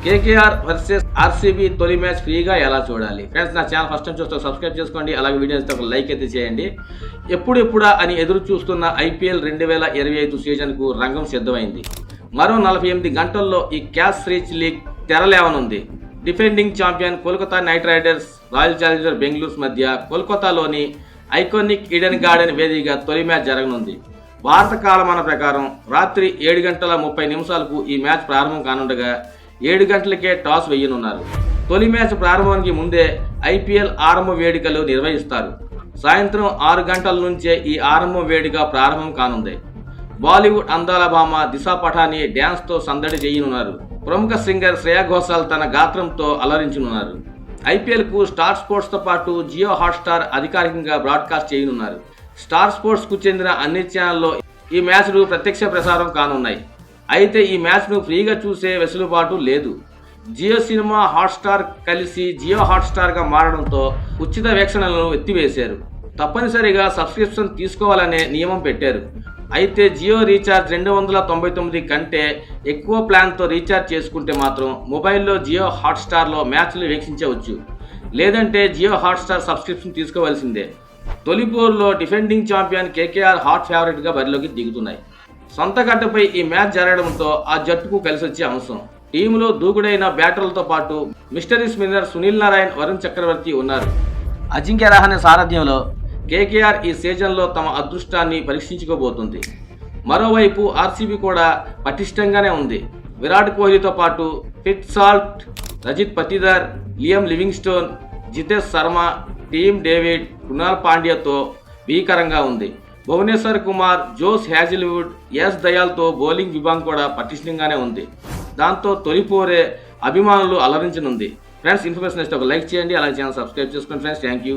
KKR versus RCB తొలి match ఫ్రీగా ఎలా చూడాలి? ఫ్రెండ్స్, నా ఛానల్ ఫస్ట్ టైం చూస్తే సబ్స్క్రైబ్ చేసుకోండి. అలాగే వీడియోస్ ఒక లైక్ అయితే చేయండి. ఎప్పుడెప్పుడా అని ఎదురు చూస్తున్న ఐపీఎల్ 2025 సీజన్కు రంగం సిద్ధమైంది. మరో 48 గంటల్లో ఈ క్యాష్ రీచ్ లీగ్ తెరలేవనుంది. Defending champion Kolkata Knight Riders, Royal Challenger Bengaluru మధ్య కోల్కతాలోని ఐకానిక్ ఈడెన్ గార్డెన్ వేదికగా తొలి మ్యాచ్ జరగనుంది. భారత కాలమాన ప్రకారం రాత్రి 7:30 ఈ మ్యాచ్ ప్రారంభం కానుండగా 7 గంటలకే టాస్ వేయనున్నారు. తొలి మ్యాచ్ ప్రారంభానికి ముందే ఐపీఎల్ ఆరంభ వేడుకలు నిర్వహిస్తారు. సాయంత్రం 6 గంటల నుంచే ఈ ఆరంభ వేడుక ప్రారంభం కానుంది. బాలీవుడ్ అందాల భామ దిశా పఠాని డ్యాన్స్తో సందడి చేయనున్నారు. ప్రముఖ సింగర్ శ్రేయా ఘోషాల్ తన గాత్రంతో అలరించనున్నారు. ఐపీఎల్కు స్టార్ స్పోర్ట్స్తో పాటు జియో హాట్స్టార్ అధికారికంగా బ్రాడ్కాస్ట్ చేయనున్నారు. స్టార్ స్పోర్ట్స్కు చెందిన అన్ని ఛానల్లో ఈ మ్యాచ్లు ప్రత్యక్ష ప్రసారం కానున్నాయి. అయితే ఈ మ్యాచ్ను ఫ్రీగా చూసే వెసులుబాటు లేదు. జియో సినిమా, హాట్స్టార్ కలిసి జియో హాట్స్టార్గా మారడంతో ఉచిత వీక్షణలను ఎత్తివేశారు. తప్పనిసరిగా సబ్స్క్రిప్షన్ తీసుకోవాలనే నియమం పెట్టారు. అయితే జియో రీఛార్జ్ 299 కంటే ఎక్కువ ప్లాన్తో రీఛార్జ్ చేసుకుంటే మాత్రం మొబైల్లో జియో హాట్స్టార్లో మ్యాచ్లు వీక్షించవచ్చు. లేదంటే జియో హాట్స్టార్ సబ్స్క్రిప్షన్ తీసుకోవాల్సిందే. తొలి పోరులో డిఫెండింగ్ ఛాంపియన్ కేకేఆర్ హాట్ ఫేవరెట్గా బరిలోకి దిగుతున్నాయి. సొంత గడ్డపై ఈ మ్యాచ్ జరగడంతో ఆ జట్టుకు కలిసొచ్చే అంశం. టీంలో దూకుడైన బ్యాటర్లతో పాటు మిస్టరీ స్పిన్నర్ సునీల్ నారాయణ్, వరుణ్ చక్రవర్తి ఉన్నారు. అజింక్య రహానె సారథ్యంలో కేకేఆర్ ఈ సీజన్లో తమ అదృష్టాన్ని పరీక్షించుకోబోతుంది. మరోవైపు ఆర్సీబీ కూడా పటిష్టంగానే ఉంది. విరాట్ కోహ్లీతో పాటు Phil Salt, Rajat Patidar, Liam Livingstone, Jitesh Sharma, Tim David, Krunal పాండ్యాతో భీకరంగా ఉంది. Bhuvneshwar Kumar, Josh Hazlewood, S దయాల్తో బౌలింగ్ విభాగం కూడా పటిష్టంగానే ఉంది. దాంతో తొలిపోరే అభిమానులు అలరించనుంది. ఫ్రెండ్స్, ఇన్ఫర్మేషన్ ఇస్తే ఒక లైక్ చేయండి. అలాగే ఛానల్ సబ్స్క్రైబ్ చేసుకోండి. Friends, thank you.